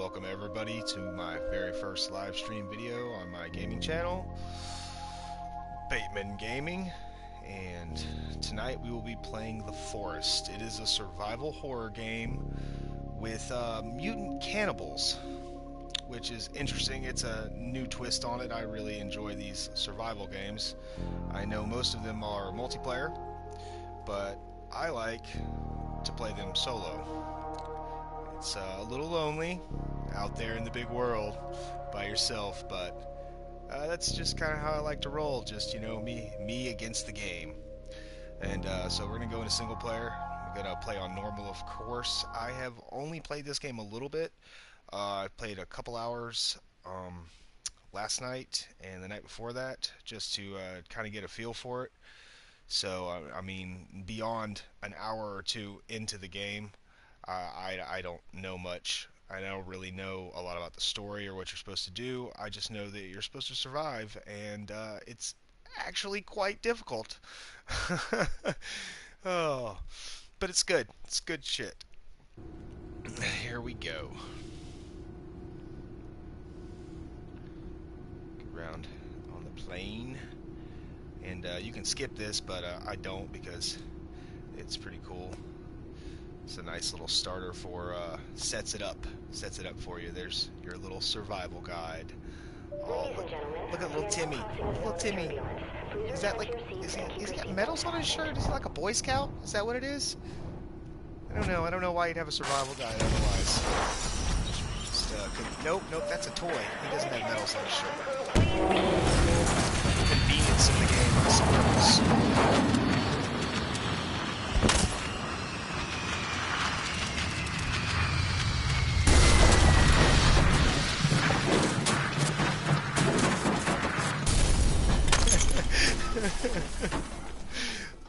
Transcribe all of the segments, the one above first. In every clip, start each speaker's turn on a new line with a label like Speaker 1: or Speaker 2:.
Speaker 1: welcome everybody to my very first live stream video on my gaming channel, Bateman Gaming, and tonight we will be playing The Forest. It is a survival horror game with mutant cannibals, which is interesting. It's a new twist on it. I really enjoy these survival games. I know most of them are multiplayer, but I like to play them solo. It's a little lonely out there in the big world by yourself, but that's just kind of how I like to roll. Just, you know, me against the game. And so we're going to go into single player. We're going to play on normal, of course. I have only played this game a little bit. I played a couple hours last night and the night before that, just to kind of get a feel for it. So, I mean, beyond an hour or two into the game, I don't know much. I don't really know a lot about the story or what you're supposed to do. I just know that you're supposed to survive, and it's actually quite difficult. Oh, but it's good. It's good shit. Here we go. Around on the plane, and you can skip this, but I don't because it's pretty cool. It's a nice little starter for sets it up for you. There's your little survival guide. Oh, look at little Timmy. Little Timmy. Is that like, is he got medals on his shirt? Is he like a Boy Scout? Is that what it is? I don't know. I don't know why you'd have a survival guide otherwise. Just, nope, that's a toy. He doesn't have medals on his shirt. Convenience of the game, I suppose.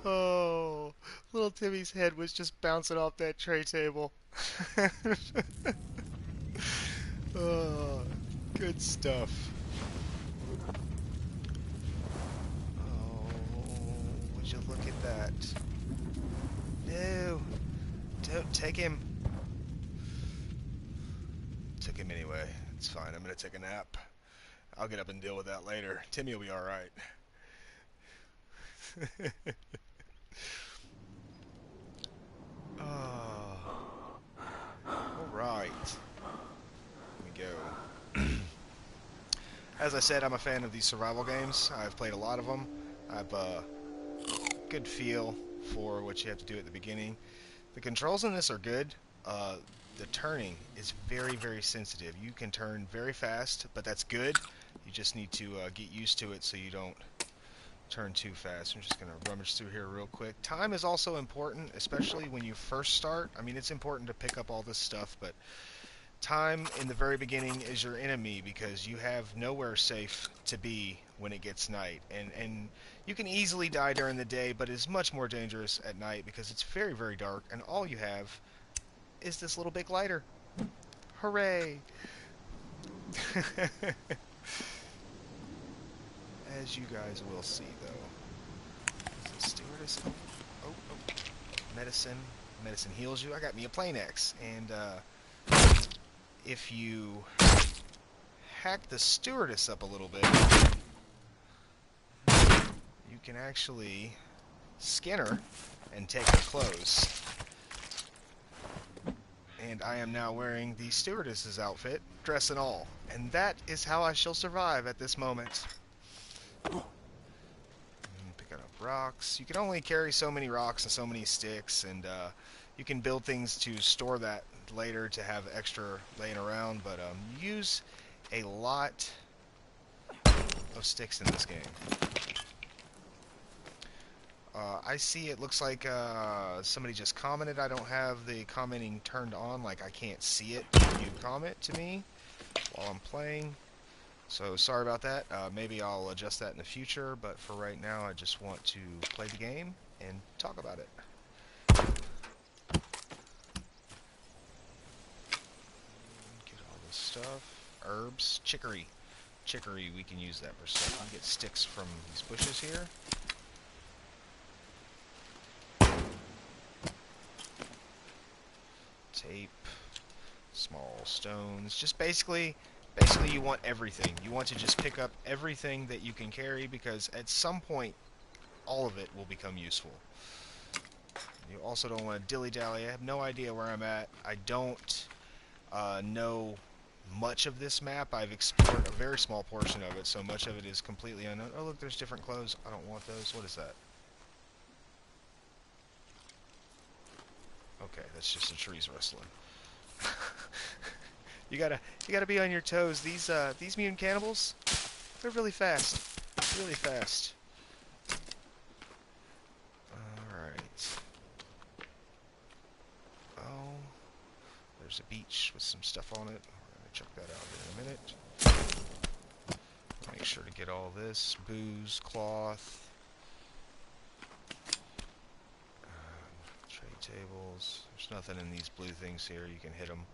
Speaker 1: Oh, little Timmy's head was just bouncing off that tray table. Oh, good stuff. Oh, would you look at that? No, don't take him. Took him anyway. It's fine. I'm gonna take a nap. I'll get up and deal with that later. Timmy will be all right. Alright. Here we go. As I said, I'm a fan of these survival games. I've played a lot of them. I've a good feel for what you have to do at the beginning. The controls in this are good. The turning is very, very sensitive. You can turn very fast, but that's good. You just need to get used to it so you don't turn too fast. I'm just going to rummage through here real quick. Time is also important, especially when you first start. I mean, it's important to pick up all this stuff, but time in the very beginning is your enemy because you have nowhere safe to be when it gets night. And you can easily die during the day, but it's much more dangerous at night because it's very, very dark, and all you have is this little big lighter. Hooray! As you guys will see, though. Is the stewardess? Oh. Medicine. Medicine heals you. I got me a plane X. And, if you hack the stewardess up a little bit, you can actually skin her and take her clothes. And I am now wearing the stewardess's outfit, dress and all. And that is how I shall survive at this moment. Picking up rocks. You can only carry so many rocks and so many sticks, and you can build things to store that later to have extra laying around, but you use a lot of sticks in this game. I see it looks like somebody just commented. I don't have the commenting turned on, like I can't see it when you comment to me while I'm playing. So sorry about that. Maybe I'll adjust that in the future, but for right now I just want to play the game and talk about it. Get all this stuff. Herbs. Chicory. Chicory, we can use that for stuff. We can get sticks from these bushes here. Tape. Small stones. Just basically you want everything. You want to just pick up everything that you can carry because at some point all of it will become useful. You also don't want to dilly-dally. I have no idea where I'm at. I don't know much of this map. I've explored a very small portion of it, so much of it is completely unknown. Oh, look, there's different clothes. I don't want those. What is that? Okay, that's just the trees rustling. you gotta be on your toes. These mutant cannibals, they're really fast. Really fast. Alright. Oh, there's a beach with some stuff on it. We're gonna check that out in a minute. Make sure to get all this. Booze, cloth. Trade tables. There's nothing in these blue things here. You can hit them.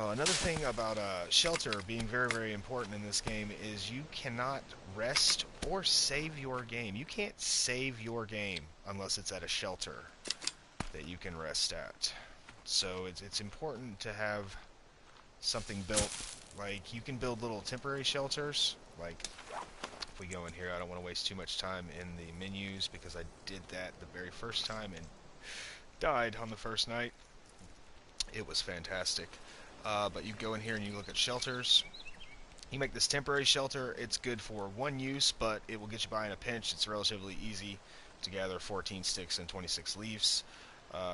Speaker 1: Another thing about shelter being very, very important in this game is you cannot rest or save your game. You can't save your game unless it's at a shelter that you can rest at. So it's important to have something built. Like, you can build little temporary shelters. Like, if we go in here, I don't want to waste too much time in the menus because I did that the very first time and died on the first night. It was fantastic. But you go in here and you look at shelters. You make this temporary shelter. It's good for one use, but it will get you by in a pinch. It's relatively easy to gather 14 sticks and 26 leaves.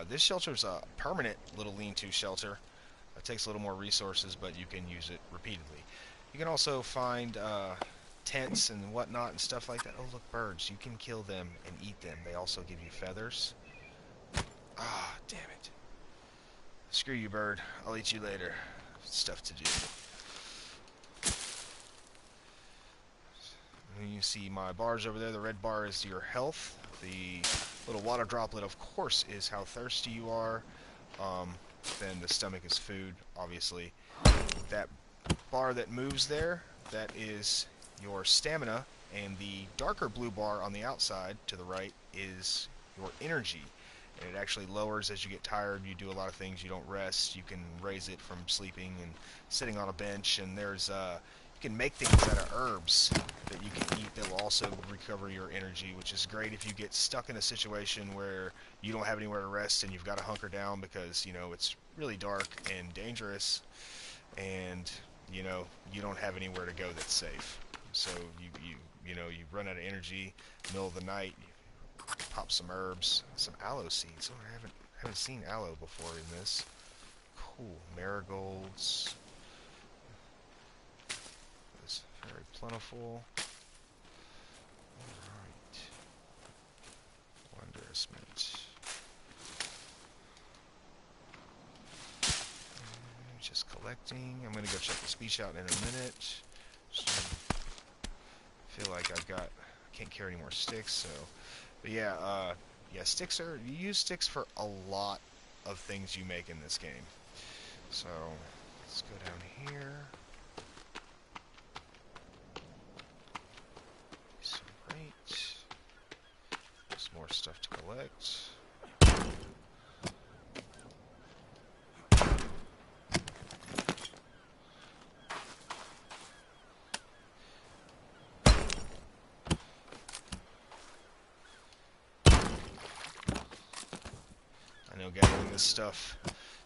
Speaker 1: This shelter is a permanent little lean-to shelter. It takes a little more resources, but you can use it repeatedly. You can also find tents and whatnot and stuff like that. Oh, look, birds. You can kill them and eat them. They also give you feathers. Ah, damn it. Screw you, bird. I'll eat you later. Stuff to do. And you see my bars over there. The red bar is your health. The little water droplet, of course, is how thirsty you are. Then the stomach is food, obviously. That bar that moves there, that is your stamina. And the darker blue bar on the outside, to the right, is your energy. And it actually lowers as you get tired. You do a lot of things. You don't rest. You can raise it from sleeping and sitting on a bench. And there's you can make things out of herbs that you can eat that will also recover your energy, which is great if you get stuck in a situation where you don't have anywhere to rest and you've got to hunker down because, you know, it's really dark and dangerous, and, you know, you don't have anywhere to go that's safe. So you run out of energy, middle of the night. Pop some herbs, some aloe seeds. Oh, I haven't seen aloe before in this. Cool, marigolds. It's very plentiful. Alright. Wondrous mint. Just collecting. I'm gonna go check the speech out in a minute. So, I feel like I can't carry any more sticks, so. But yeah, sticks you use sticks for a lot of things you make in this game. So, let's go down here. So great. There's more stuff to collect. Gathering this stuff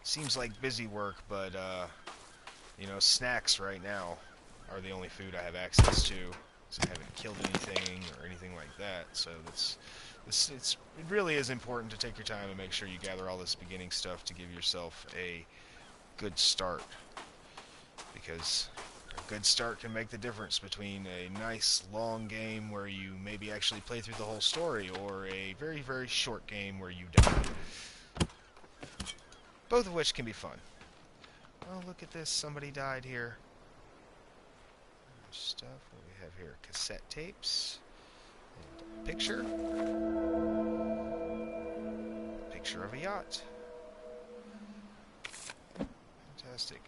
Speaker 1: seems like busy work, but you know, snacks right now are the only food I have access to, so I haven't killed anything or anything like that. So it really is important to take your time and make sure you gather all this beginning stuff to give yourself a good start, because a good start can make the difference between a nice long game where you maybe actually play through the whole story or a very, very short game where you die. Both of which can be fun. Oh, look at this. Somebody died here. Stuff. What do we have here? Cassette tapes. And a picture. Picture of a yacht. Fantastic.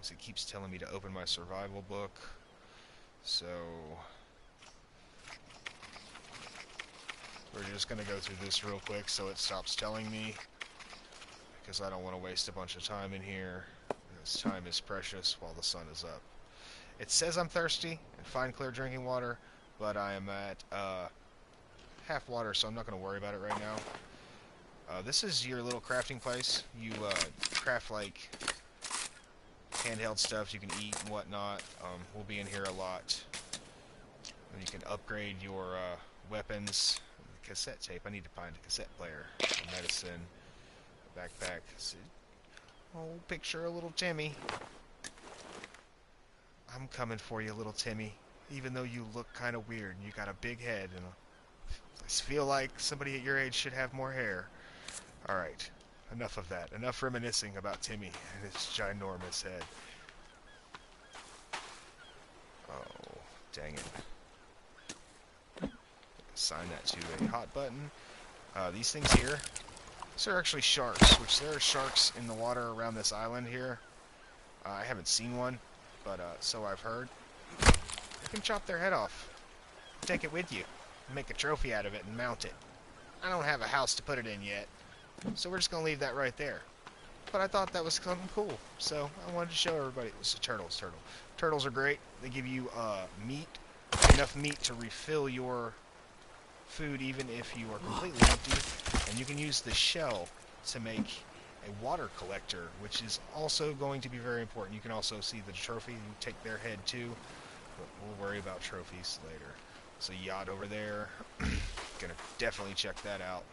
Speaker 1: Because it keeps telling me to open my survival book. So we're just going to go through this real quick so it stops telling me, because I don't want to waste a bunch of time in here. This time is precious while the sun is up. It says I'm thirsty and find clear drinking water, but I am at half water, so I'm not going to worry about it right now. This is your little crafting place. You craft like handheld stuff you can eat and whatnot. We'll be in here a lot. And you can upgrade your weapons. Cassette tape. I need to find a cassette player. A medicine. A backpack. Oh, picture of little Timmy. I'm coming for you, little Timmy. Even though you look kind of weird and you got a big head, and I feel like somebody at your age should have more hair. Alright, enough of that. Enough reminiscing about Timmy and his ginormous head. Oh, dang it. Assign that to a hot button. These things here, these are actually sharks, which there are sharks in the water around this island here. I haven't seen one, but so I've heard. You can chop their head off. Take it with you. Make a trophy out of it and mount it. I don't have a house to put it in yet, so we're just going to leave that right there. But I thought that was something cool, so I wanted to show everybody. It's a turtle. Turtles are great. They give you meat, enough meat to refill your food even if you are completely empty. And you can use the shell to make a water collector, which is also going to be very important. You can also see the trophy. You take their head too, but we'll worry about trophies later. There's a yacht over there. Gonna definitely check that out.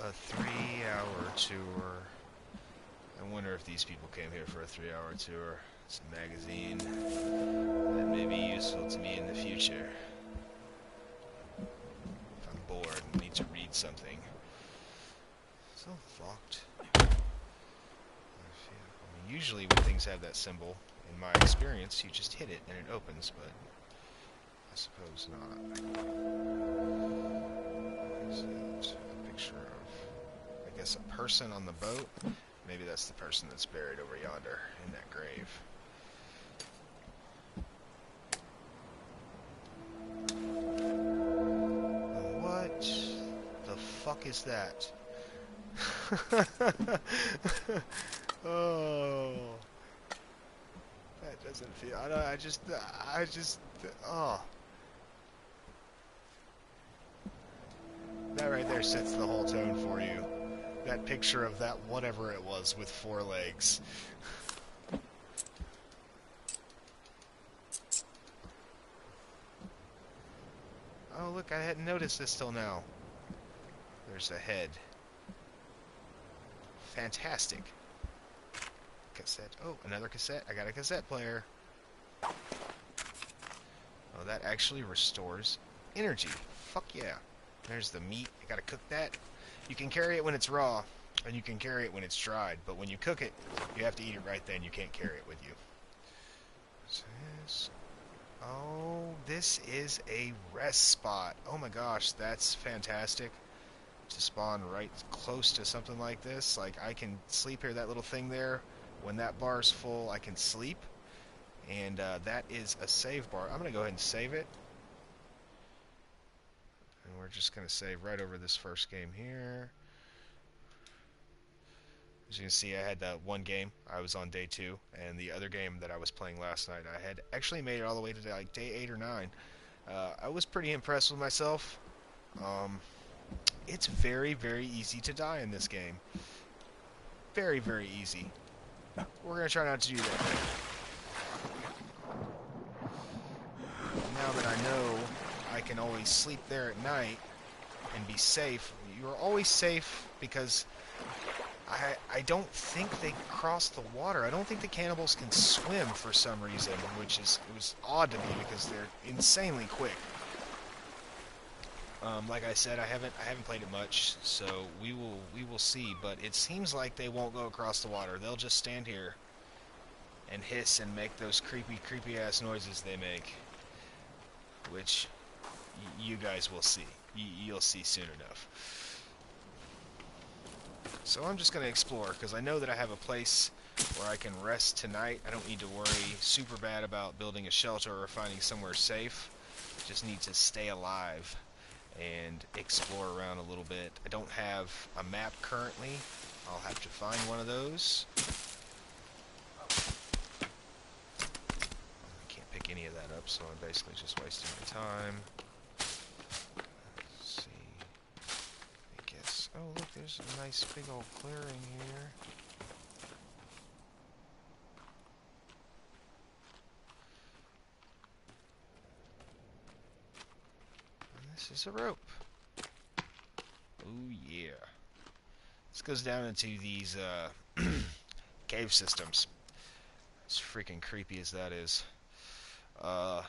Speaker 1: A 3-hour tour. I wonder if these people came here for a 3-hour tour. It's a magazine that may be useful to me in the future. If I'm bored and need to read something. It's all locked. I mean, usually when things have that symbol, in my experience, you just hit it and it opens, but I suppose not. What is it? A picture of, I guess, a person on the boat. Maybe that's the person that's buried over yonder in that grave. What the fuck is that? Oh, that doesn't feel. I just. Oh. That right there sets the whole tone for you. That picture of that whatever it was with 4 legs. Oh, look, I hadn't noticed this till now. There's a head. Fantastic. Cassette. Oh, another cassette. I got a cassette player. Oh, that actually restores energy. Fuck yeah. There's the meat. I gotta cook that. You can carry it when it's raw, and you can carry it when it's dried, but when you cook it, you have to eat it right then. You can't carry it with you. What's this? Oh, this is a rest spot. Oh my gosh, that's fantastic. To spawn right close to something like this. Like, I can sleep here, that little thing there. When that bar's full, I can sleep. And that is a save bar. I'm going to go ahead and save it. And we're just going to save right over this first game here. As you can see, I had one game. I was on day 2. And the other game that I was playing last night, I had actually made it all the way to like day 8 or 9. I was pretty impressed with myself. It's very, very easy to die in this game. Very, very easy. We're going to try not to do that. Now that I know I can always sleep there at night and be safe, you're always safe because I don't think they cross the water. I don't think the cannibals can swim for some reason, it was odd to me because they're insanely quick. Like I said, I haven't played it much, so we will see. But it seems like they won't go across the water. They'll just stand here and hiss and make those creepy ass noises they make, which you guys will see. You'll see soon enough. So I'm just gonna explore because I know that I have a place where I can rest tonight. I don't need to worry super bad about building a shelter or finding somewhere safe. Just need to stay alive and explore around a little bit. I don't have a map currently. I'll have to find one of those. I can't pick any of that up, so I'm basically just wasting my time. Let's see. I guess. Oh, look, there's a nice big old clearing here. This is a rope. Oh yeah. This goes down into these cave systems. As freaking creepy as that is. And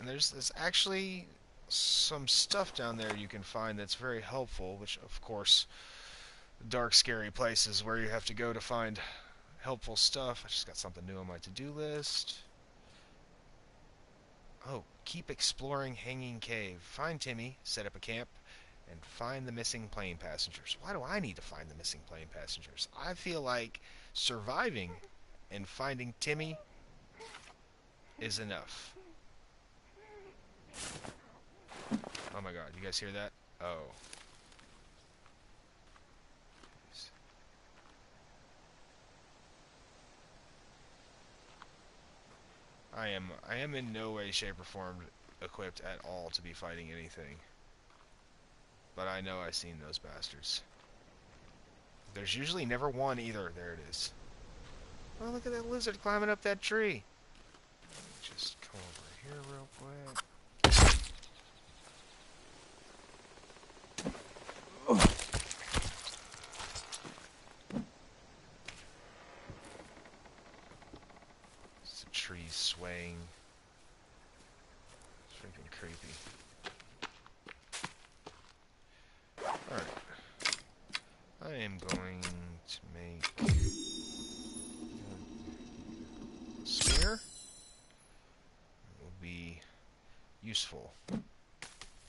Speaker 1: there's actually some stuff down there you can find that's very helpful, which of course, dark scary places where you have to go to find helpful stuff. I just got something new on my to-do list. Oh, keep exploring Hanging Cave. Find Timmy, set up a camp, and find the missing plane passengers. Why do I need to find the missing plane passengers? I feel like surviving and finding Timmy is enough. Oh my god, you guys hear that? Oh. I am in no way, shape, or form equipped at all to be fighting anything. But I know I've seen those bastards. There's usually never one either. There it is. Oh, look at that lizard climbing up that tree. Let me just come over here real quick. The trees swaying. It's freaking creepy. Alright. I am going to make a spear. It will be useful.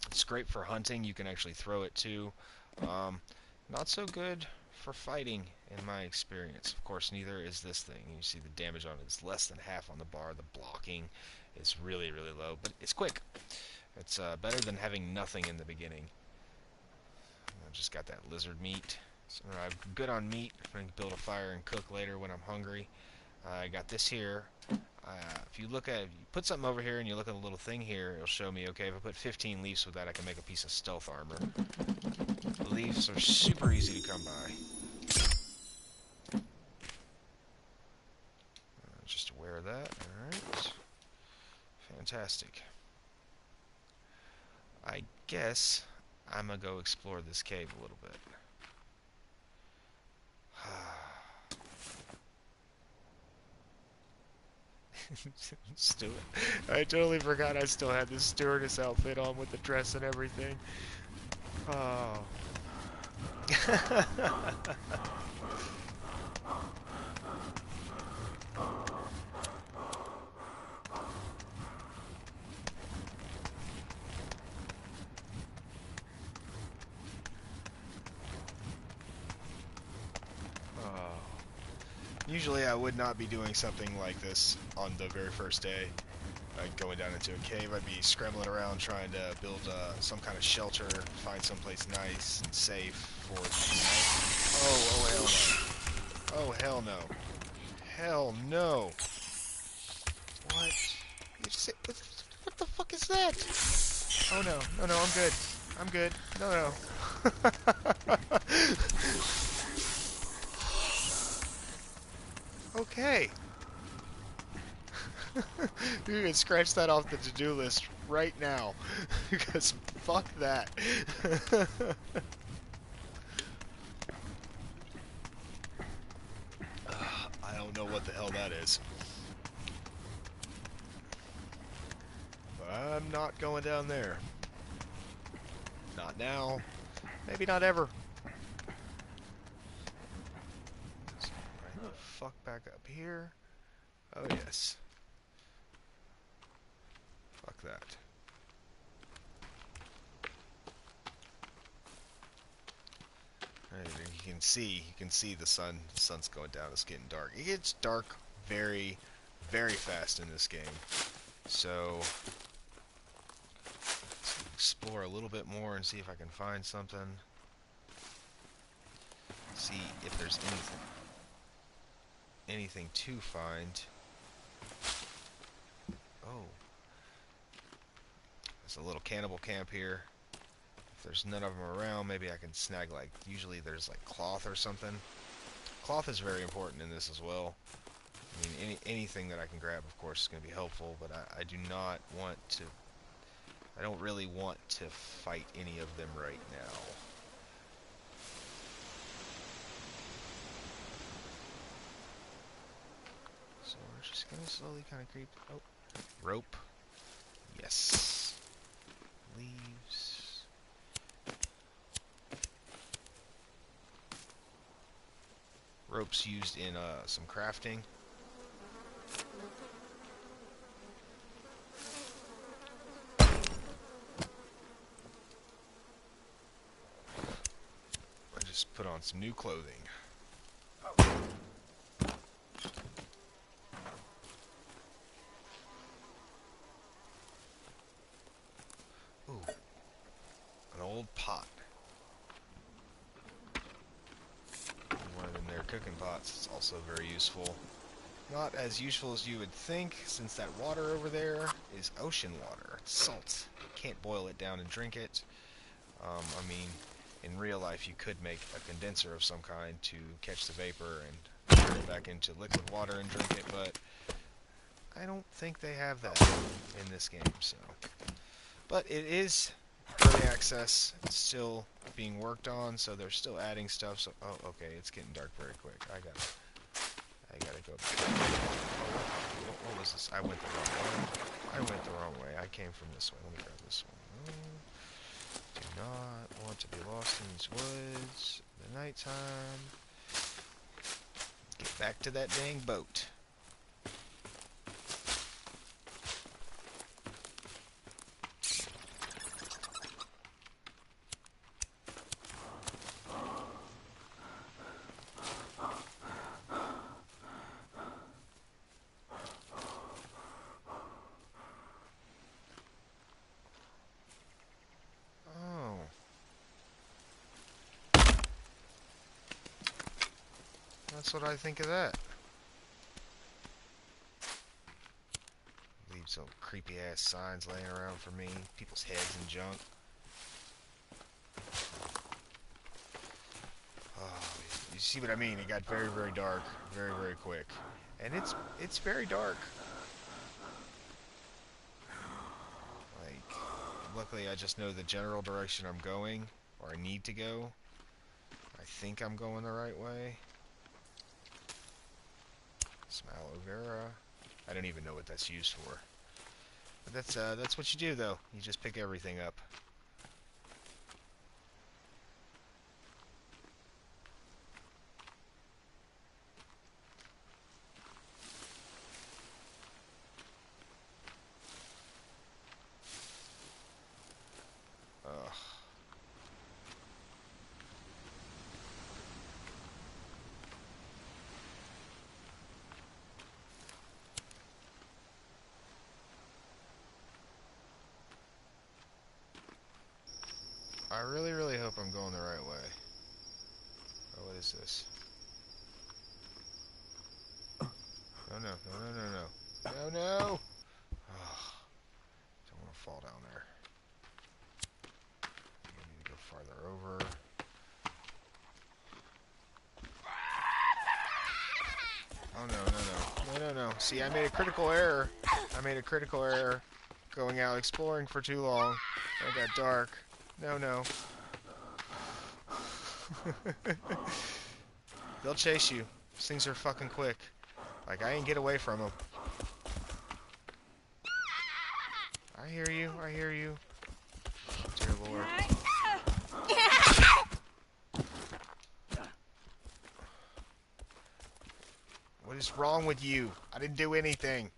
Speaker 1: It's great for hunting. You can actually throw it too. Not so good for fighting in my experience. Of course, neither is this thing. You see the damage on it is less than half on the bar. The blocking is really low, but it's quick. It's better than having nothing in the beginning. I've just got that lizard meat. So I'm good on meat. I can build a fire and cook later when I'm hungry. I got this here. If you put something over here and you look at the little thing here, it'll show me, okay, if I put 15 leaves with that, I can make a piece of stealth armor. The leaves are super easy to come by. Just aware of that. Alright. Fantastic. I guess I'm gonna go explore this cave a little bit. Stewart. I totally forgot I still had this stewardess outfit on with the dress and everything. Oh. Usually I would not be doing something like this on the very first day. Like going down into a cave, I'd be scrambling around trying to build some kind of shelter, find someplace nice and safe for the night. Oh, hell no. Oh, hell no. Hell no. What? What the fuck is that? Oh no, no, I'm good. I'm good. No. Okay. You can scratch that off the to-do list right now. Because fuck that. I don't know what the hell that is. But I'm not going down there. Not now. Maybe not ever. So, right the fuck back up here. Oh, yes. Fuck that. Right, you can see the sun's going down. It's getting dark. It gets dark very, very fast in this game. So, let's explore a little bit more and see if I can find something. See if there's anything to find. Oh, there's a little cannibal camp here. If there's none of them around, maybe I can snag, like, usually there's like cloth or something. Cloth is very important in this as well. I mean, anything that I can grab, of course, is going to be helpful, but I do not want to... I don't really want to fight any of them right now. So we're just going to slowly kind of creep... Oh, rope. Yes. Leaves. Rope's used in some crafting. I just put on some new clothing. Ooh, an old pot. One of them there cooking pots. It's also very useful. Not as useful as you would think, since that water over there is ocean water. It's salt. You can't boil it down and drink it. I mean, in real life you could make a condenser of some kind to catch the vapor and turn it back into liquid water and drink it, but I don't think they have that in this game, so. But it is early access. It's still being worked on, so they're still adding stuff. So, oh, okay, it's getting dark very quick. I gotta go back. Oh, what was this? I went the wrong way. I went the wrong way. I came from this way. Let me grab this one. Do not want to be lost in these woods at the nighttime. Get back to that dang boat. That's what I think of that. Leave some creepy ass signs laying around for me. People's heads and junk. Oh, you see what I mean? It got very, very dark. Very, very quick. And it's very dark. Like, luckily I just know the general direction I'm going, or I need to go. I think I'm going the right way. Some aloe vera. I don't even know what that's used for. But that's what you do, though. You just pick everything up. Ugh. I really, really hope I'm going the right way. Oh, what is this? Oh, no, no, no, no, no. No, no! Oh, don't want to fall down there. I need to go farther over. Oh, no, no, no. No, no, no. See, I made a critical error. I made a critical error going out exploring for too long. It got dark. No, no. They'll chase you. These things are fucking quick. Like, I ain't get away from them. I hear you. I hear you. Dear Lord. What is wrong with you? I didn't do anything.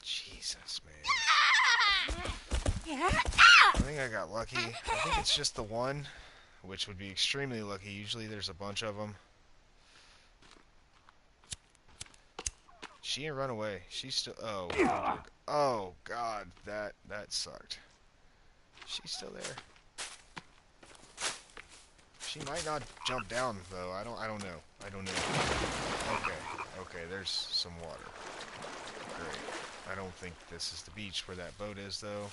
Speaker 1: Jesus, man. I think I got lucky. I think it's just the one, which would be extremely lucky. Usually there's a bunch of them. She didn't run away. She's still... Oh. Oh, God. That sucked. She's still there. She might not jump down, though. I don't know. I don't know. Okay, there's some water. Great. I don't think this is the beach where that boat is, though.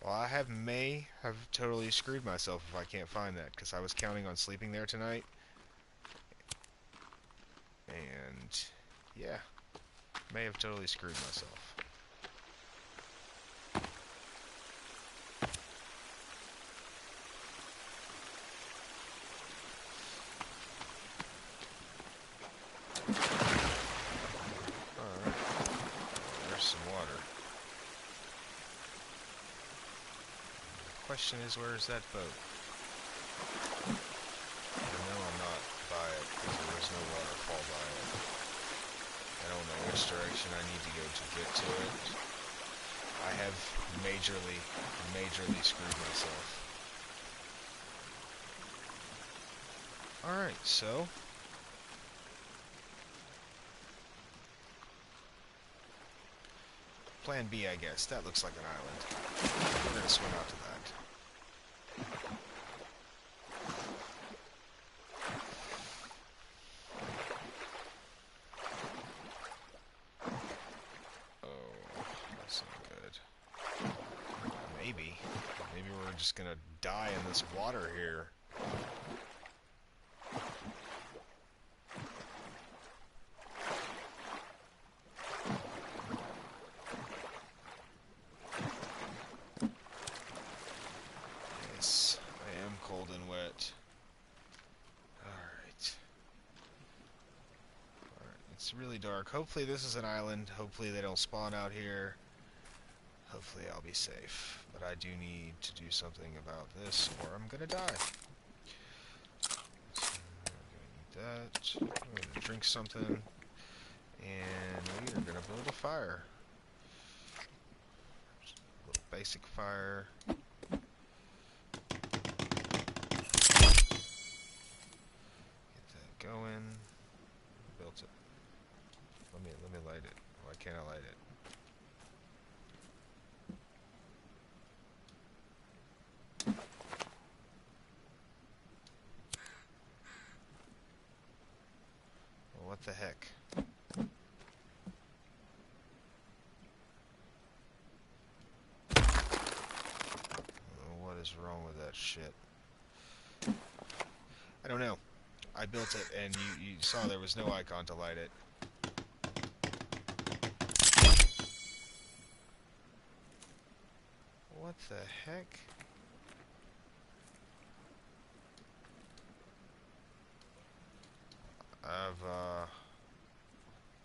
Speaker 1: Well, I may have totally screwed myself if I can't find that, because I was counting on sleeping there tonight. And, yeah. May have totally screwed myself. Alright. There's some water. The question is, where is that boat? I know I'm not by it, because there was no waterfall by it. I don't know which direction I need to go to get to it. I have majorly screwed myself. Alright, so... Plan B, I guess. That looks like an island. We're gonna swim out to that. Oh, that's not good. Maybe we're just gonna die in this water here. Yes, I am cold and wet. Alright. It's really dark. Hopefully this is an island. Hopefully they don't spawn out here. Hopefully I'll be safe. But I do need to do something about this, or I'm gonna die. So I'm gonna eat that. I'm gonna drink something. And we are gonna build a fire. A little basic fire. Get that going. Built it. Let me light it. Why can't I light it? Well, what the heck? What is wrong with that shit? I don't know. I built it, and you saw there was no icon to light it. What the heck?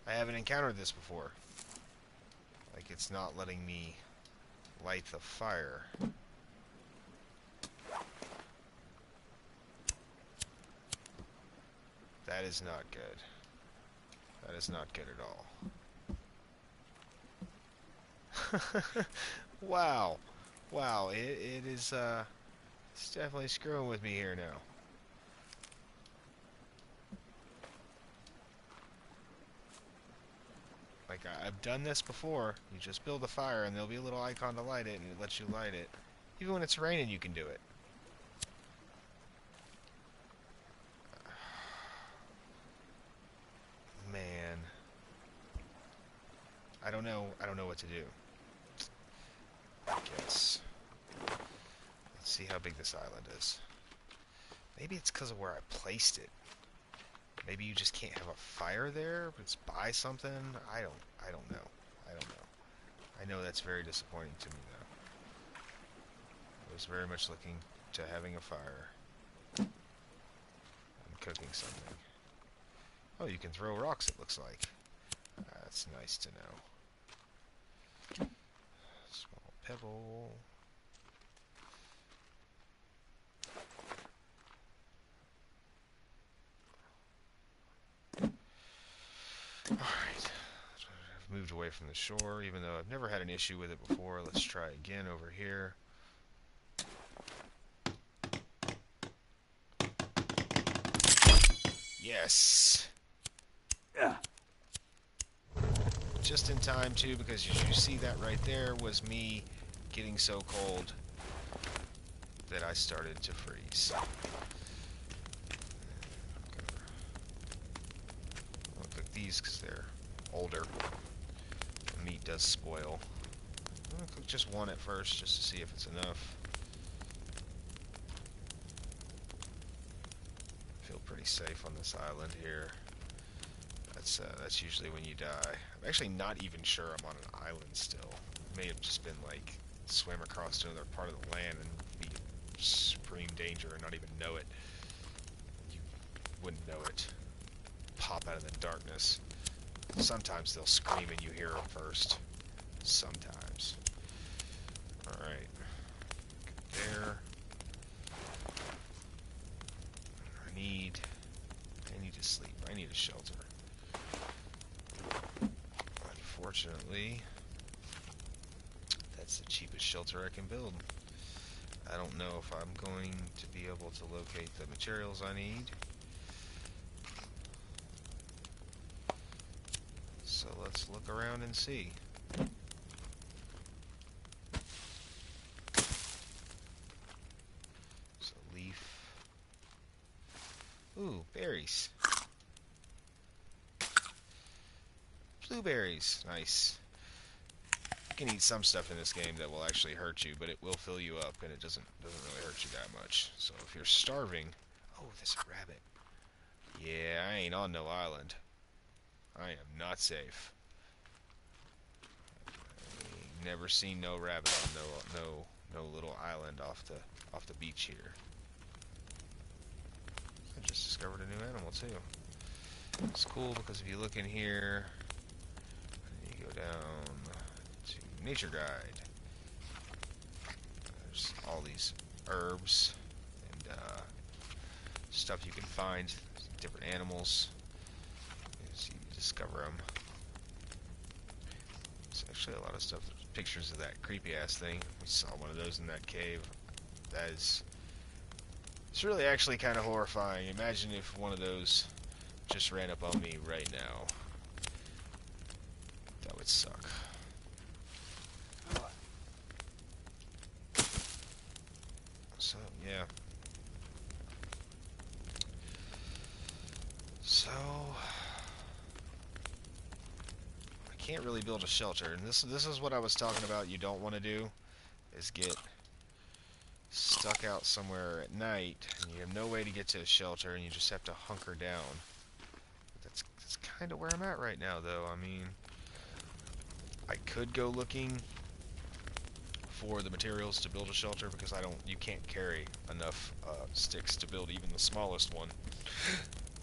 Speaker 1: I haven't encountered this before. Like, it's not letting me light the fire. That is not good. That is not good at all. Wow. Wow, it is, it's definitely screwing with me here now. Like, I've done this before. You just build a fire and there'll be a little icon to light it, and it lets you light it. Even when it's raining, you can do it. Man. I don't know what to do. I guess. Let's see how big this island is. Maybe it's because of where I placed it. Maybe you just can't have a fire there, but it's by something. I don't know. I know that's very disappointing to me, though. I was very much looking to having a fire and cooking something. Oh, you can throw rocks, it looks like. That's nice to know. Small pebble. Alright. I've moved away from the shore, even though I've never had an issue with it before. Let's try again over here. Yes!
Speaker 2: Yeah.
Speaker 1: Just in time, too, because as you see that right there was me getting so cold that I started to freeze. I'll cook these because they're older. The meat does spoil. I'm going to cook just one at first just to see if it's enough. I feel pretty safe on this island here. That's usually when you die. I'm actually not even sure I'm on an island still. It may have just been like swim across to another part of the land and be in supreme danger and not even know it. You wouldn't know it. Pop out of the darkness. Sometimes they'll scream and you hear them first. Sometimes. Alright. There. I need to sleep. I need a shelter. Unfortunately, that's the cheapest shelter I can build. I don't know if I'm going to be able to locate the materials I need. So let's look around and see. So leaf. Ooh, berries. Blueberries. Nice. You can eat some stuff in this game that will actually hurt you, but it will fill you up, and it doesn't really hurt you that much. So if you're starving... Oh, there's a rabbit. Yeah, I ain't on no island. I am not safe. I ain't never seen no rabbit on no little island off the beach here. I just discovered a new animal too. It's cool because if you look in here, you go down to Nature Guide. There's all these herbs and stuff you can find, different animals. As you discover them. There's actually a lot of stuff. There's pictures of that creepy ass thing. We saw one of those in that cave. That is... It's really actually kind of horrifying. Imagine if one of those just ran up on me right now. That would suck. So, yeah. So... I can't really build a shelter. And this is what I was talking about you don't want to do. Is get stuck out somewhere at night and you have no way to get to a shelter and you just have to hunker down. That's kind of where I'm at right now, though. I mean, I could go looking for the materials to build a shelter because you can't carry enough sticks to build even the smallest one.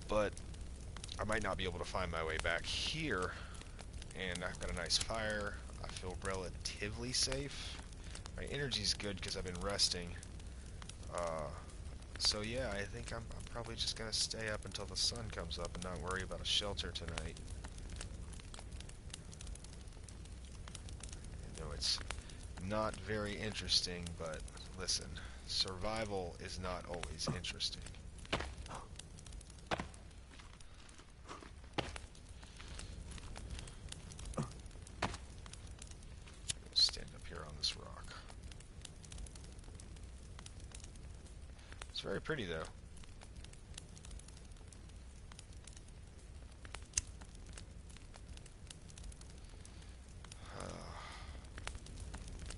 Speaker 1: But I might not be able to find my way back here, and I've got a nice fire. I feel relatively safe. My energy's good because I've been resting. So yeah, I think I'm probably just gonna stay up until the sun comes up and not worry about a shelter tonight. I know it's not very interesting, but listen, survival is not always interesting. Stand up here on this rock. It's very pretty, though.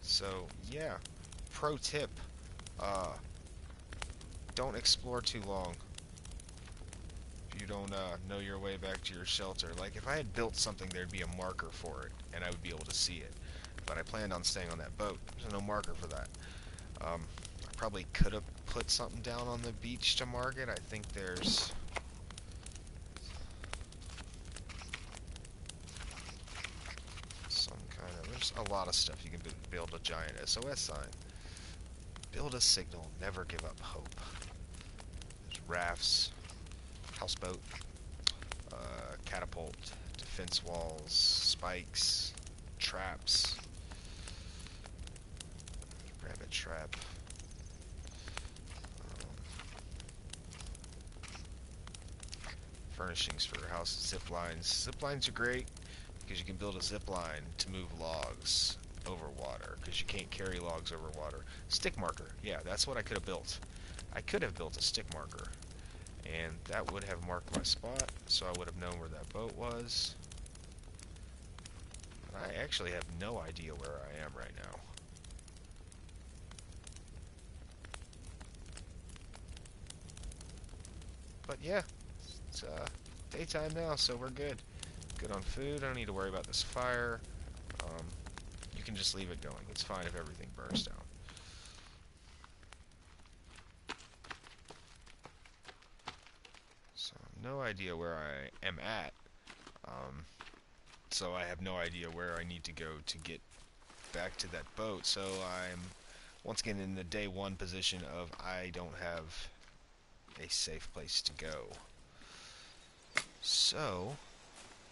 Speaker 1: So, yeah. Pro tip. Don't explore too long. If you don't know your way back to your shelter. Like, if I had built something, there'd be a marker for it, and I would be able to see it. but I planned on staying on that boat. There's no marker for that. I probably could have put something down on the beach to mark it. I think there's some kind of... There's a lot of stuff you can build a giant SOS sign. Build a signal. Never give up hope. There's rafts, houseboat, catapult, defense walls, spikes, traps, rabbit trap. Furnishings for your house. Zip lines. Zip lines are great because you can build a zip line to move logs over water because you can't carry logs over water. Stick marker. Yeah, that's what I could have built. I could have built a stick marker, and that would have marked my spot, so I would have known where that boat was. But I actually have no idea where I am right now. But yeah, it's daytime now, so we're good. Good on food. I don't need to worry about this fire. You can just leave it going. It's fine if everything burns down. So, no idea where I am at. So I have no idea where I need to go to get back to that boat. So I'm once again in the day one position of I don't have a safe place to go. So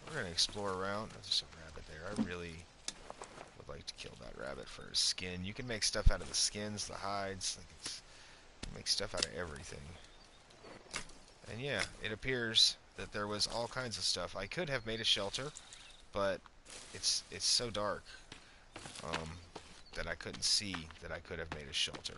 Speaker 1: we're going to explore around. Oh, there's a rabbit there. I really would like to kill that rabbit for his skin. You can make stuff out of the skins, the hides. You can make stuff out of everything. And yeah, it appears that there was all kinds of stuff. I could have made a shelter, but it's so dark that I couldn't see that I could have made a shelter.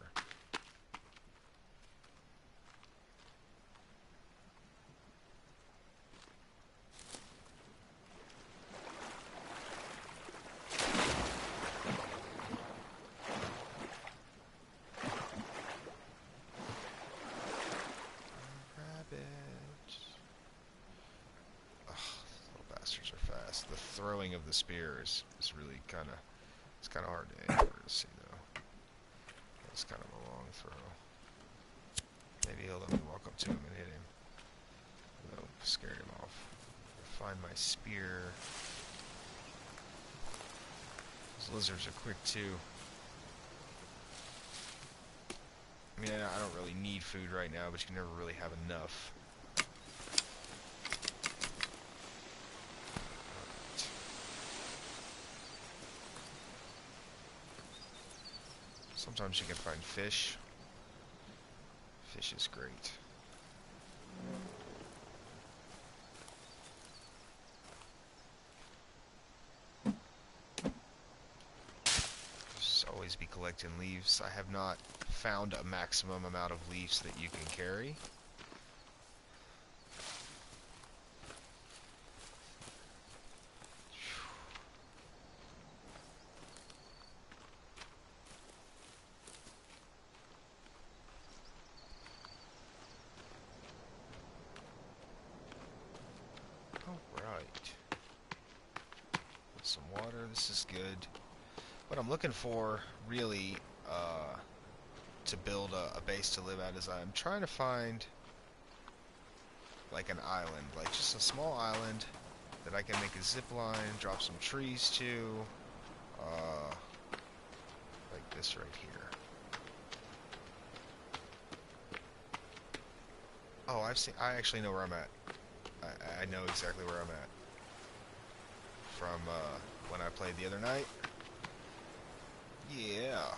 Speaker 1: The throwing of the spear is really kind of hard to aim for to see though. It's kind of a long throw. Maybe he'll let me walk up to him and hit him. Nope, scared him off. Find my spear. Those lizards are quick too. I mean, I don't really need food right now, but you can never really have enough. Sometimes you can find fish. Fish is great. Just always be collecting leaves. I have not found a maximum amount of leaves that you can carry. Some water, this is good. What I'm looking for, really, to build a base to live at is I'm trying to find, like, an island. Like, just a small island that I can make a zip line, drop some trees to, like this right here. Oh, I actually know where I'm at. I know exactly where I'm at. From when I played the other night. Yeah.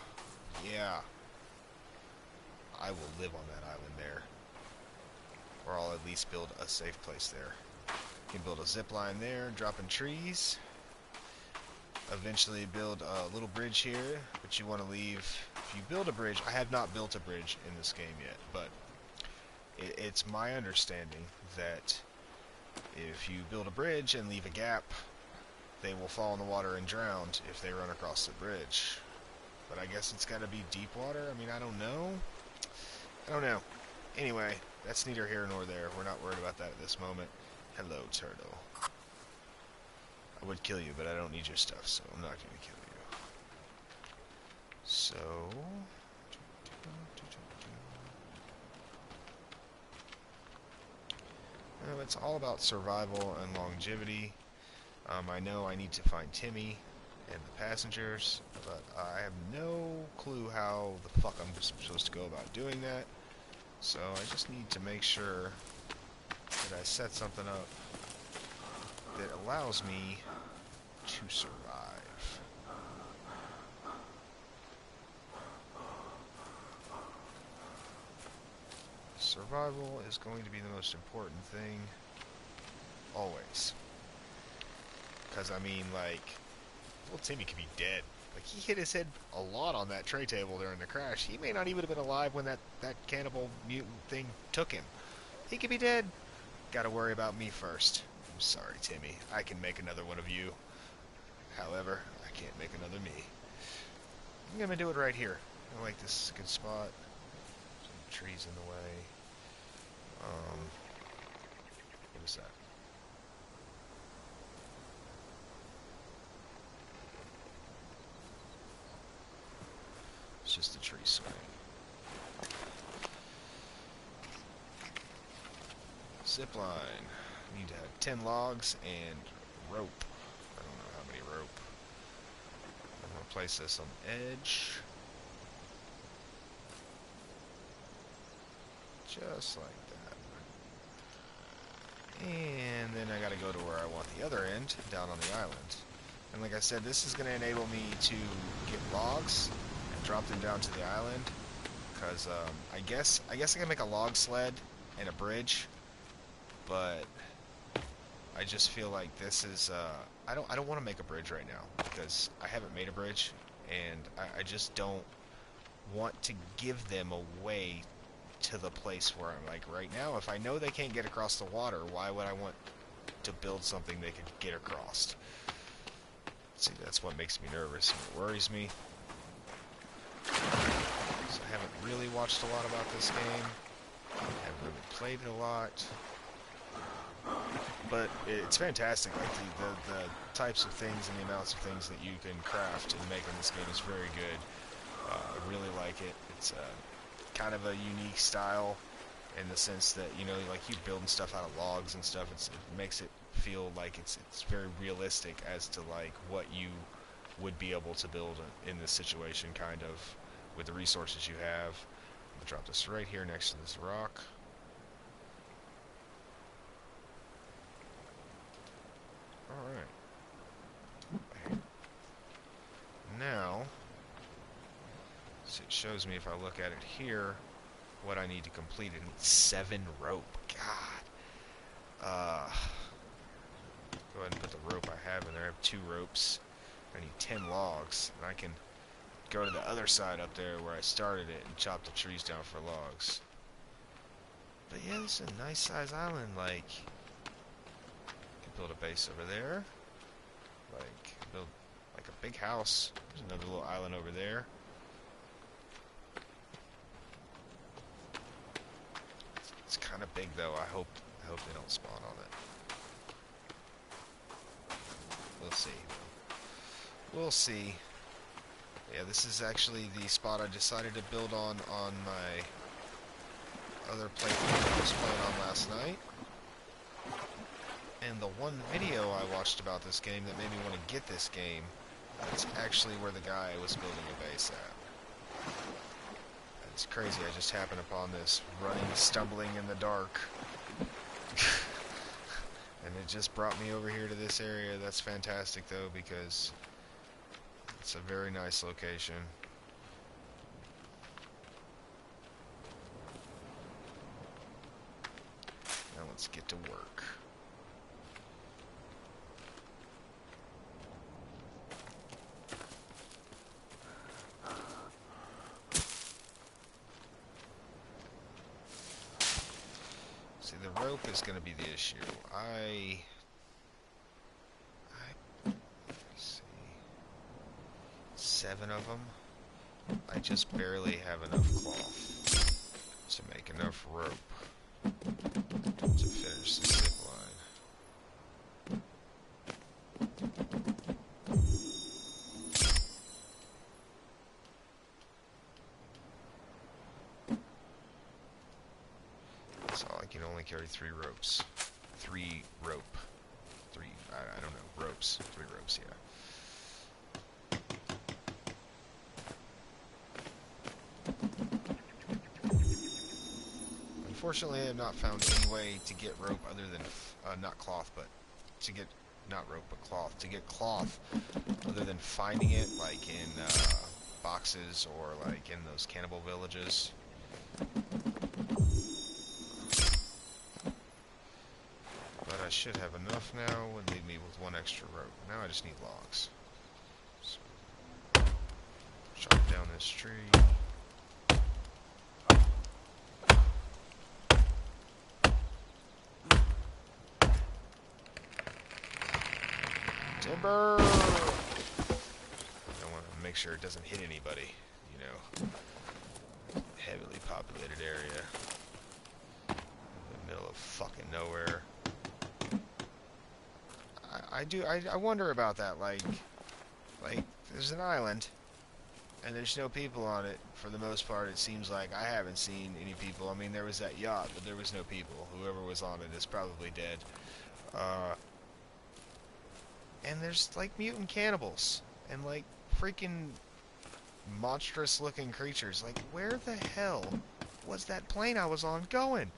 Speaker 1: I will live on that island there. Or I'll at least build a safe place there. You can build a zip line there, dropping trees. Eventually build a little bridge here, but you want to leave... If you build a bridge... I have not built a bridge in this game yet, but it's my understanding that if you build a bridge and leave a gap, they will fall in the water and drown if they run across the bridge. But I guess it's got to be deep water? I mean, I don't know. Anyway, that's neither here nor there. We're not worried about that at this moment. Hello, turtle. I would kill you, but I don't need your stuff, so I'm not going to kill you. So, it's all about survival and longevity. I know I need to find Timmy and the passengers, but I have no clue how the fuck I'm supposed to go about doing that. So I just need to make sure that I set something up that allows me to survive. Survival is going to be the most important thing, always. Because, I mean, like, well, Timmy could be dead. Like, he hit his head a lot on that tray table during the crash. He may not even have been alive when that cannibal mutant thing took him. He could be dead. Gotta worry about me first. I'm sorry, Timmy. I can make another one of you. However, I can't make another me. I'm gonna do it right here. I like this good spot. Some trees in the way. What is that? It's just a tree swing. Zip line. Need to have 10 logs and rope. I don't know how many rope. I'm going to place this on the edge. Just like that. And then I got to go to where I want the other end, down on the island. And like I said, this is going to enable me to get logs and drop them down to the island. Because I guess I can make a log sled and a bridge. But I just feel like this is I don't want to make a bridge right now because I haven't made a bridge, and I just don't want to give them away to the place where I'm like right now. If I know they can't get across the water, why would I want to build something they could get across? See, that's what makes me nervous and it worries me. So I haven't really watched a lot about this game. I haven't really played it a lot. But it's fantastic. Like the types of things and the amounts of things that you can craft and make in this game is very good. I really like it. It's kind of a unique style in the sense that, you know, like you building stuff out of logs and stuff. It makes it feel like it's very realistic as to like what you would be able to build in this situation, kind of with the resources you have. I'm gonna drop this right here next to this rock. Alright. Now, so it shows me if I look at it here, what I need to complete. It needs 7 rope. God. Go ahead and put the rope I have in there. I have 2 ropes. I need 10 logs. And I can go to the other side up there where I started it and chop the trees down for logs. But yeah, this is a nice size island. Like, build a base over there. Like, build like a big house. There's another little island over there. It's kind of big though. I hope they don't spawn on it. We'll see. We'll see. Yeah, this is actually the spot I decided to build on my other playthrough I was playing on last night. And the one video I watched about this game that made me want to get this game, that's actually where the guy was building a base at. It's crazy, I just happened upon this, running, stumbling in the dark. And it just brought me over here to this area. That's fantastic though, because it's a very nice location. Now let's get to work. See, the rope is going to be the issue. Let's see, 7 of them. I just barely have enough cloth to make enough rope to finish the zip line. carry 3 ropes. 3 rope. 3, I don't know, ropes. 3 ropes, yeah. Unfortunately, I have not found any way to get rope other than, not cloth, but to get, not rope, but cloth. To get cloth other than finding it, like in boxes or like in those cannibal villages. But I should have enough now. Would leave me with 1 extra rope. Now I just need logs. So, chop down this tree. Timber! I want to make sure it doesn't hit anybody, you know. Heavily populated area. In the middle of fucking nowhere. I wonder about that, like, there's an island, and there's no people on it. For the most part, it seems like I haven't seen any people. I mean, there was that yacht, but there was no people. Whoever was on it is probably dead. And there's, like, mutant cannibals, and, like, freaking monstrous-looking creatures. Like, where the hell was that plane I was on going?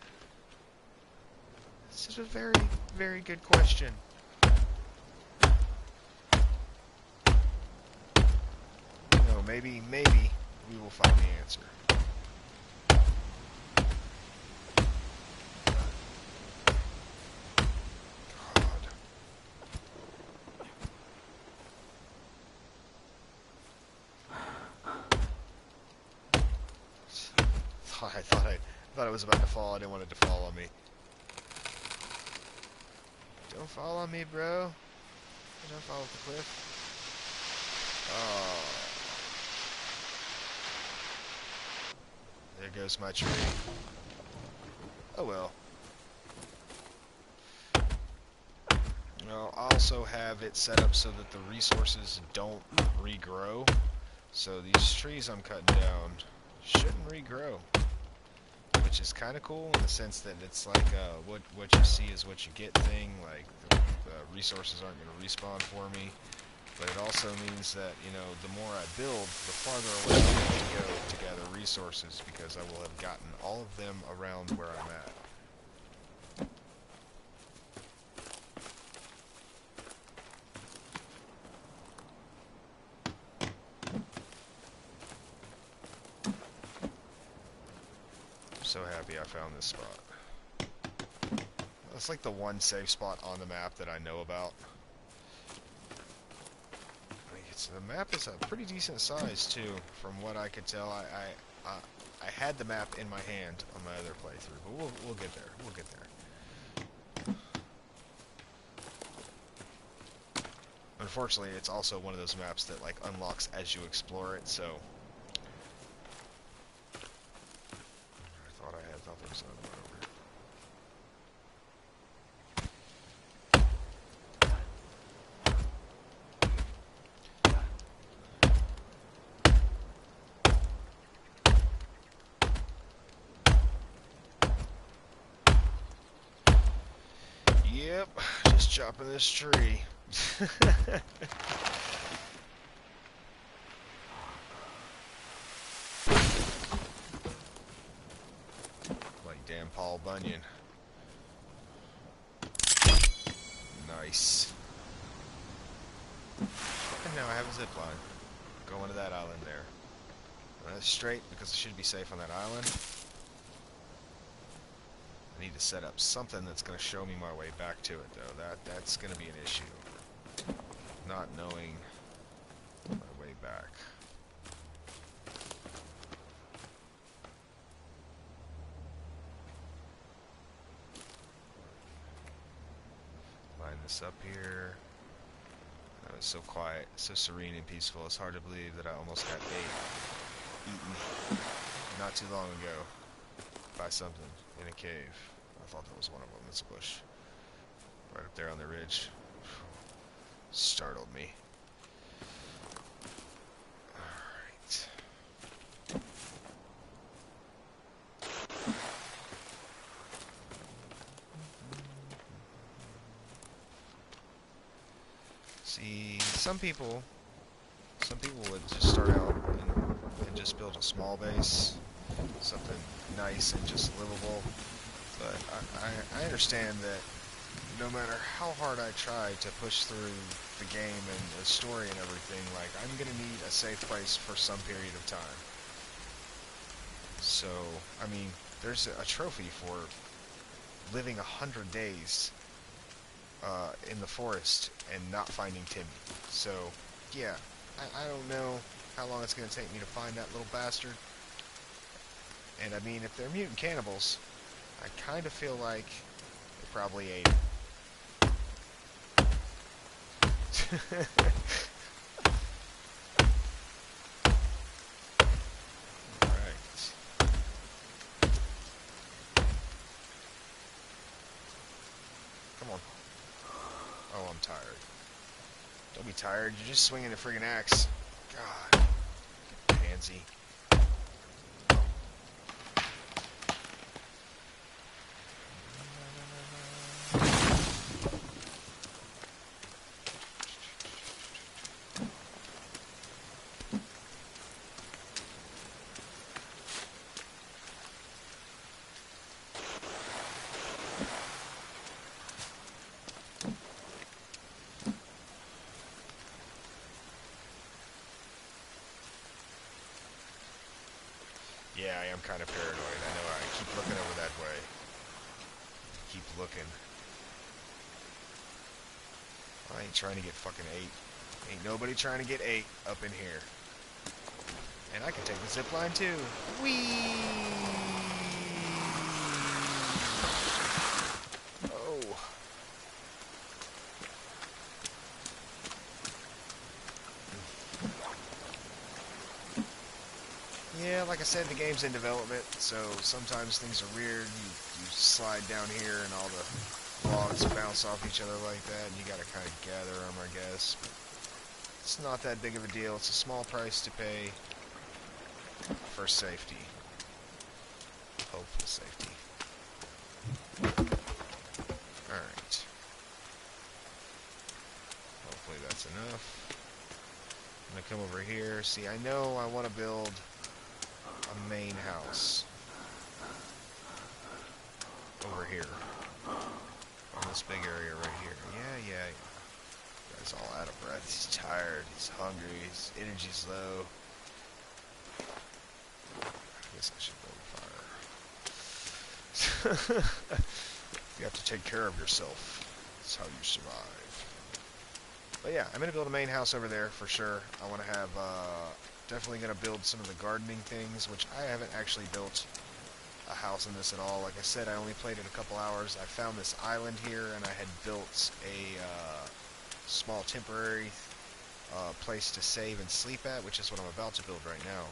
Speaker 1: This is a very, very good question. No, maybe we will find the answer. I thought it was about to fall. I didn't want it to fall on me. Don't fall on me, bro. Don't fall off the cliff. Oh. There goes my tree. Oh well. I'll also have it set up so that the resources don't regrow. So these trees I'm cutting down shouldn't regrow. Which is kind of cool in the sense that it's like what you see is what you get thing. Like the resources aren't going to respawn for me, but it also means that, you know, the more I build, the farther away I can go to gather resources, because I will have gotten all of them around where I'm at. So happy I found this spot. It's like the one safe spot on the map that I know about. The map is a pretty decent size too, from what I could tell. I had the map in my hand on my other playthrough, but we'll get there. We'll get there. Unfortunately, it's also one of those maps that like unlocks as you explore it, so. Thought there was another one over here. Yep, just chopping this tree. Like damn Paul Bunyan. Nice. And now I have a zip line. Going to that island there. That's straight because I should be safe on that island. I need to set up something that's going to show me my way back to it, though. That's going to be an issue. Not knowing my way back. Line this up here. Oh, it's so quiet, so serene and peaceful. It's hard to believe that I almost got eaten not too long ago by something in a cave. I thought that was one of them. It's a bush right up there on the ridge. Startled me. Alright. See, some people would just start out and just build a small base, something nice and just livable. But I understand that no matter how hard I try to push through the game and the story and everything, like, I'm gonna need a safe place for some period of time. So, I mean, there's a trophy for living 100 days in the forest and not finding Timmy. So, yeah, I don't know how long it's going to take me to find that little bastard. And I mean, if they're mutant cannibals, I kind of feel like they probably ate him. Alright. Come on. Oh, I'm tired. Don't be tired, you're just swinging a friggin' axe. God. Pansy. Yeah, I am kind of paranoid. I know I keep looking over that way. Keep looking. I ain't trying to get fucking 8. Ain't nobody trying to get 8 up in here. And I can take the zip line too. Whee! Oh. Yeah, like I said, the game's in development, so sometimes things are weird. You slide down here and all the logs bounce off each other like that, and you gotta kind of gather them, I guess. But it's not that big of a deal. It's a small price to pay for safety. Hopeful safety. Alright. Hopefully that's enough. I'm gonna come over here. See, I know I want to build a main house over here on this big area right here. Yeah. Guy's all out of breath. He's tired. He's hungry. His energy's low. I guess I should build a fire. You have to take care of yourself. That's how you survive. But yeah, I'm gonna build a main house over there for sure. I want to have definitely going to build some of the gardening things, which I haven't actually built a house in this at all. Like I said, I only played it a couple hours. I found this island here, and I had built a small temporary place to save and sleep at, which is what I'm about to build right now.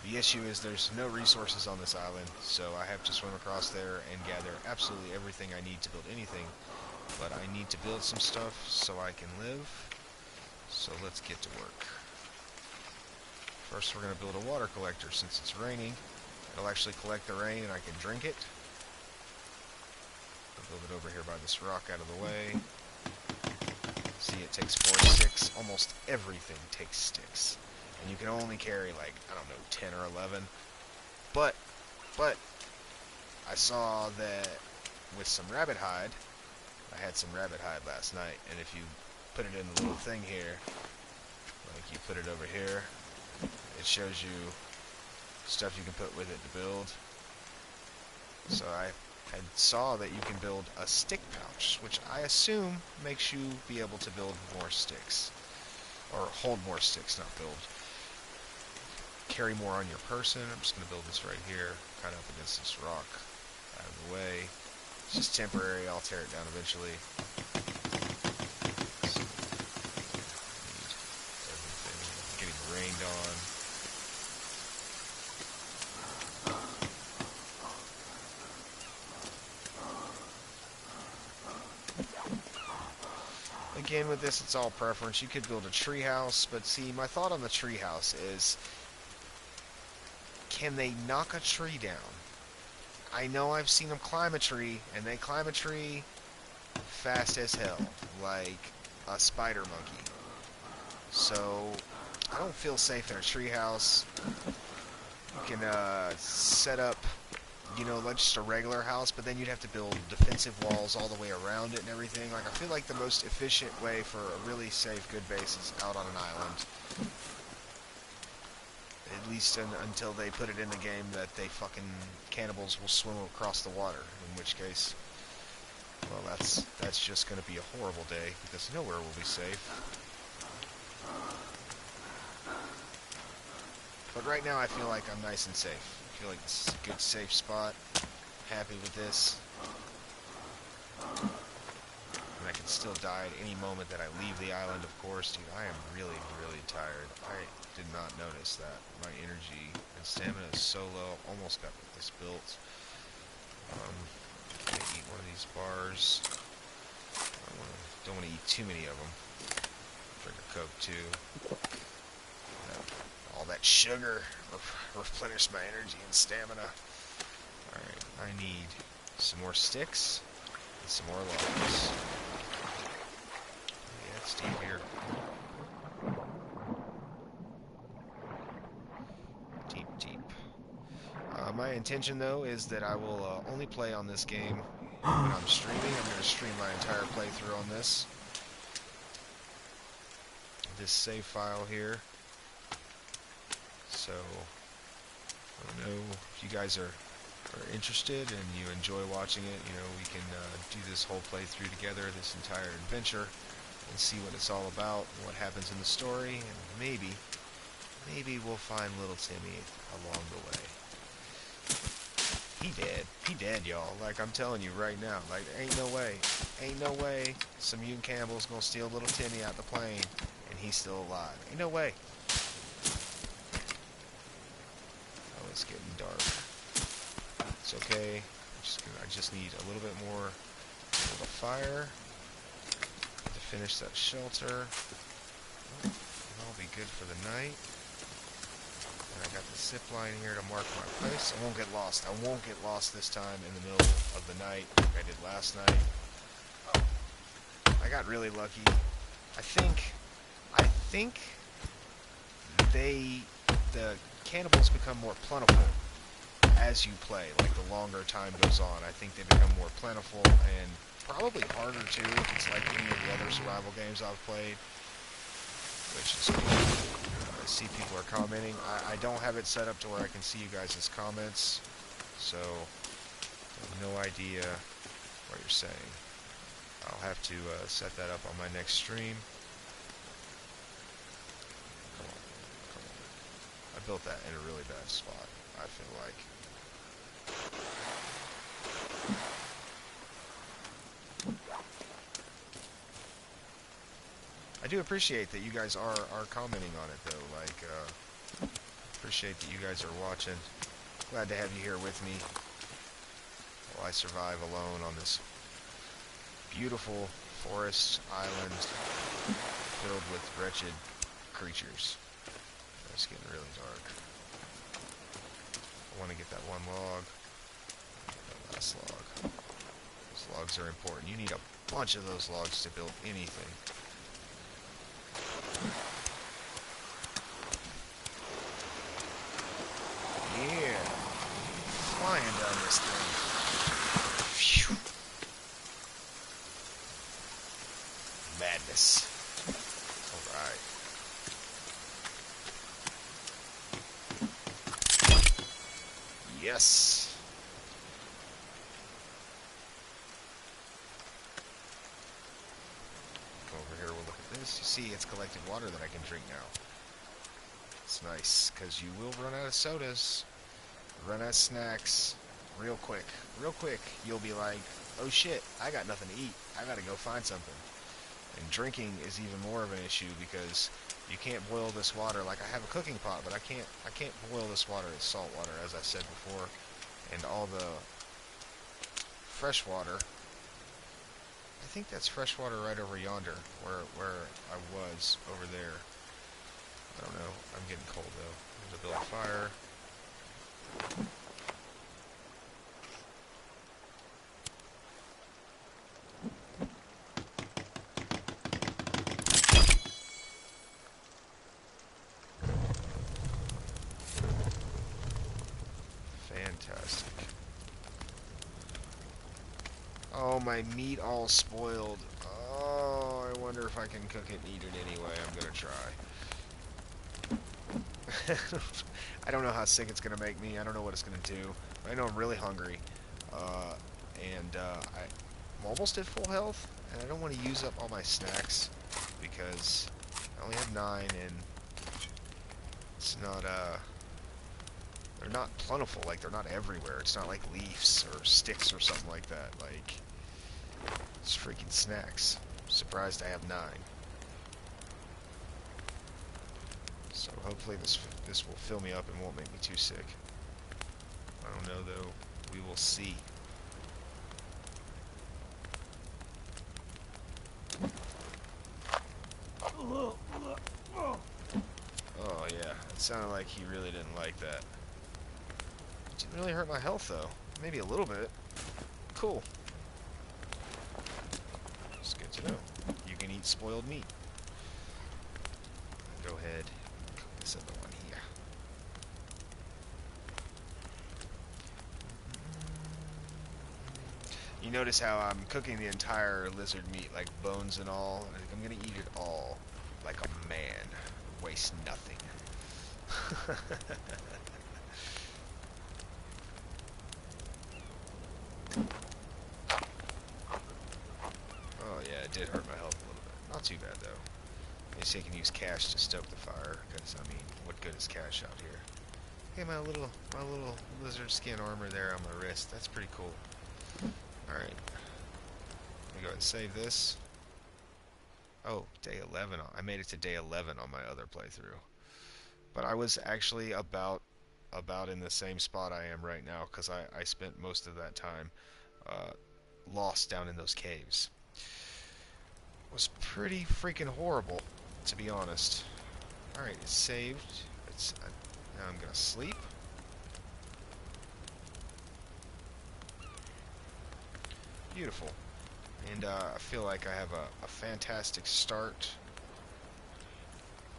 Speaker 1: The issue is there's no resources on this island, so I have to swim across there and gather absolutely everything I need to build anything. But I need to build some stuff so I can live. So let's get to work. First we're going to build a water collector since it's raining. It'll actually collect the rain and I can drink it. I'll build it over here by this rock out of the way. See, it takes 4 sticks. Almost everything takes sticks. And you can only carry like, I don't know, 10 or 11. But, I saw that with some rabbit hide, I had some rabbit hide last night, and if you put it in the little thing here, like you put it over here, it shows you stuff you can put with it to build. So I saw that you can build a stick pouch, which I assume makes you be able to build more sticks. Or hold more sticks, not build. Carry more on your person. I'm just going to build this right here, kind of up against this rock, out of the way. It's just temporary, I'll tear it down eventually. Getting rained on. Again, with this, it's all preference. You could build a tree house, but see, my thought on the tree house is, can they knock a tree down? I know I've seen them climb a tree, and they climb a tree fast as hell, like a spider monkey. So I don't feel safe in a treehouse. You can set up, you know, like just a regular house, but then you'd have to build defensive walls all the way around it and everything. Like, I feel like the most efficient way for a really safe, good base is out on an island. At least until they put it in the game that they fucking cannibals will swim across the water. In which case, well, that's just going to be a horrible day because nowhere will be safe. But right now I feel like I'm nice and safe. I feel like this is a good, safe spot. Happy with this. And I can still die at any moment that I leave the island, of course. Dude, I am really, really tired. I did not notice that. My energy and stamina is so low. Almost got this built. I'm going to eat one of these bars. Don't want to eat too many of them. Drink a Coke, too. All that sugar replenish my energy and stamina. Alright, I need some more sticks and some more logs. Yeah, it's deep here. Deep, deep. My intention, though, is that I will only play on this game when I'm streaming. I'm going to stream my entire playthrough on this. This save file here. So, I don't know if you guys are interested and you enjoy watching it. You know, we can do this whole playthrough together, this entire adventure, and see what it's all about, and what happens in the story, and maybe we'll find little Timmy along the way. He dead, y'all. Like, I'm telling you right now, like, ain't no way some mutant cannibals gonna steal little Timmy out the plane, and he's still alive. Ain't no way. It's getting dark. It's okay. I just need a little bit more of a fire to finish that shelter. And I'll be good for the night. And I got the zip line here to mark my place. I won't get lost. I won't get lost this time in the middle of the night like I did last night. I got really lucky. I think the cannibals become more plentiful as you play. Like, the longer time goes on, I think they become more plentiful and probably harder too if it's like any of the other survival games I've played, which is cool. I see people are commenting. I don't have it set up to where I can see you guys' comments, so I have no idea what you're saying. I'll have to set that up on my next stream. I built that in a really bad spot, I feel like. I do appreciate that you guys are commenting on it, though. Like, appreciate that you guys are watching. Glad to have you here with me while I survive alone on this beautiful forest island filled with wretched creatures. It's getting really dark. I want to get that one log. That last log. Those logs are important. You need a bunch of those logs to build anything. Yeah. Flying down this thing. Phew. Madness. Alright. Yes. Go over here, we'll look at this. You see, it's collected water that I can drink now. It's nice, because you will run out of sodas, run out of snacks, real quick. Real quick, you'll be like, oh shit, I got nothing to eat. I gotta go find something. And drinking is even more of an issue because you can't boil this water. Like, I have a cooking pot, but I can't boil this water. It's salt water, as I said before. And all the fresh water, I think that's fresh water right over yonder, where I was over there. I don't know. I'm getting cold though. I'm gonna build a fire. my meat all spoiled. Oh, I wonder if I can cook it and eat it anyway. I'm gonna try. I don't know how sick it's gonna make me. I don't know what it's gonna do. I know I'm really hungry, I'm almost at full health, and I don't want to use up all my snacks because I only have 9, and it's not they're not plentiful. Like, they're not everywhere. It's not like leaves or sticks or something like that. Like, it's freaking snacks. Surprised I have 9. So hopefully this will fill me up and won't make me too sick. I don't know though. We will see. Oh yeah, it sounded like he really didn't like that. It didn't really hurt my health though. Maybe a little bit. Cool. It's good to know. You can eat spoiled meat. Go ahead. Cook this other one here. You notice how I'm cooking the entire lizard meat, like bones and all. I think I'm gonna eat it all, like a man. Waste nothing. Oh yeah, it did hurt my health a little bit. Not too bad though. They say you can use cash to stoke the fire, because I mean, what good is cash out here? Hey, my little lizard skin armor there on my wrist. That's pretty cool. Alright. Let me go ahead and save this. Oh, day 11. I made it to day 11 on my other playthrough. But I was actually about in the same spot I am right now, because I spent most of that time lost down in those caves. It was pretty freaking horrible, to be honest. Alright, it's saved. Now I'm gonna sleep. Beautiful. And I feel like I have a fantastic start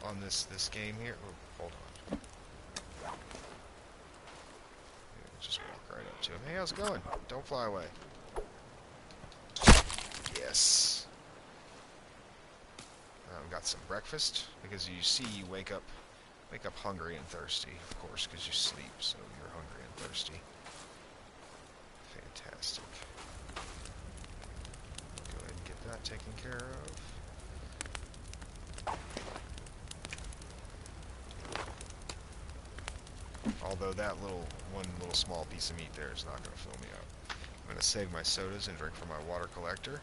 Speaker 1: on this game here. Oh, hold on. Just walk right up to him. Hey, how's it going? Don't fly away. Yes. I've got some breakfast, because you see you wake up hungry and thirsty, of course, because you sleep, so you're hungry and thirsty. Fantastic. Go ahead and get that taken care of. Although that one little small piece of meat there is not going to fill me up. I'm going to save my sodas and drink from my water collector.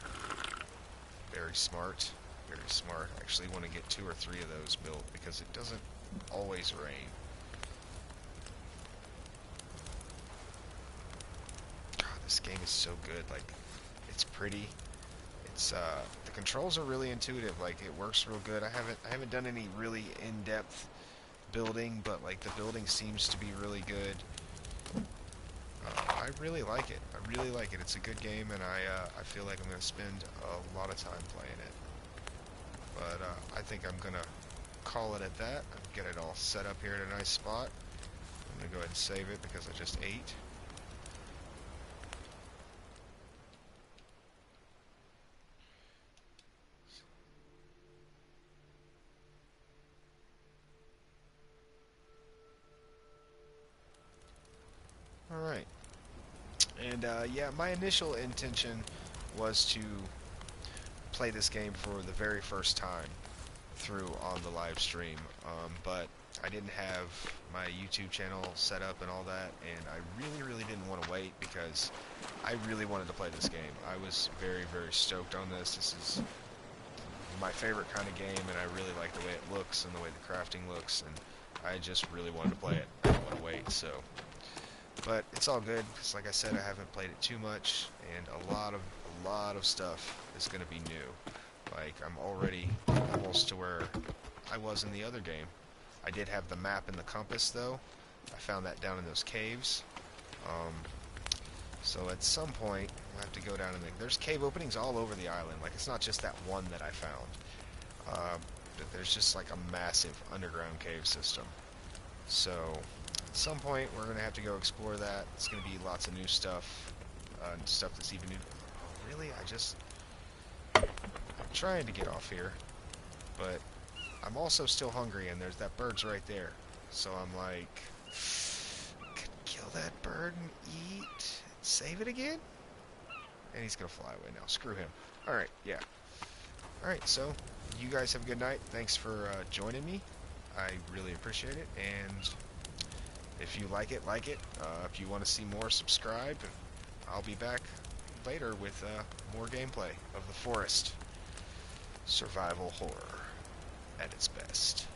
Speaker 1: Very smart. Very smart. I actually want to get 2 or 3 of those built because it doesn't always rain. God, this game is so good. Like, it's pretty. It's the controls are really intuitive. Like, it works real good. I haven't done any really in-depth building, but like the building seems to be really good. I really like it. I really like it. It's a good game, and I feel like I'm going to spend a lot of time playing it. But I think I'm going to call it at that. Get it all set up here in a nice spot. I'm going to go ahead and save it because I just ate. Alright. And yeah, my initial intention was to play this game for the very first time through on the live stream, but I didn't have my YouTube channel set up and all that, and I really didn't want to wait because I really wanted to play this game. I was very stoked on this. This is my favorite kind of game, and I really like the way it looks and the way the crafting looks, and I just really wanted to play it. I didn't want to wait, so. But it's all good, because like I said, I haven't played it too much, and a lot of stuff is going to be new. Like, I'm already almost to where I was in the other game. I did have the map and the compass, though. I found that down in those caves. So at some point, we'll have to go down and there's cave openings all over the island. Like, it's not just that one that I found. But there's just like a massive underground cave system. So at some point, we're going to have to go explore that. It's going to be lots of new stuff, stuff that's even new. really? I'm trying to get off here, but I'm also still hungry, and there's that bird's right there. So I'm like, could kill that bird and eat, save it again? And he's gonna fly away now. Screw him. Alright, yeah. Alright, so you guys have a good night. Thanks for joining me. I really appreciate it, and if you like it, like it. If you want to see more, subscribe, and I'll be back later with more gameplay of The Forest. Survival horror at its best.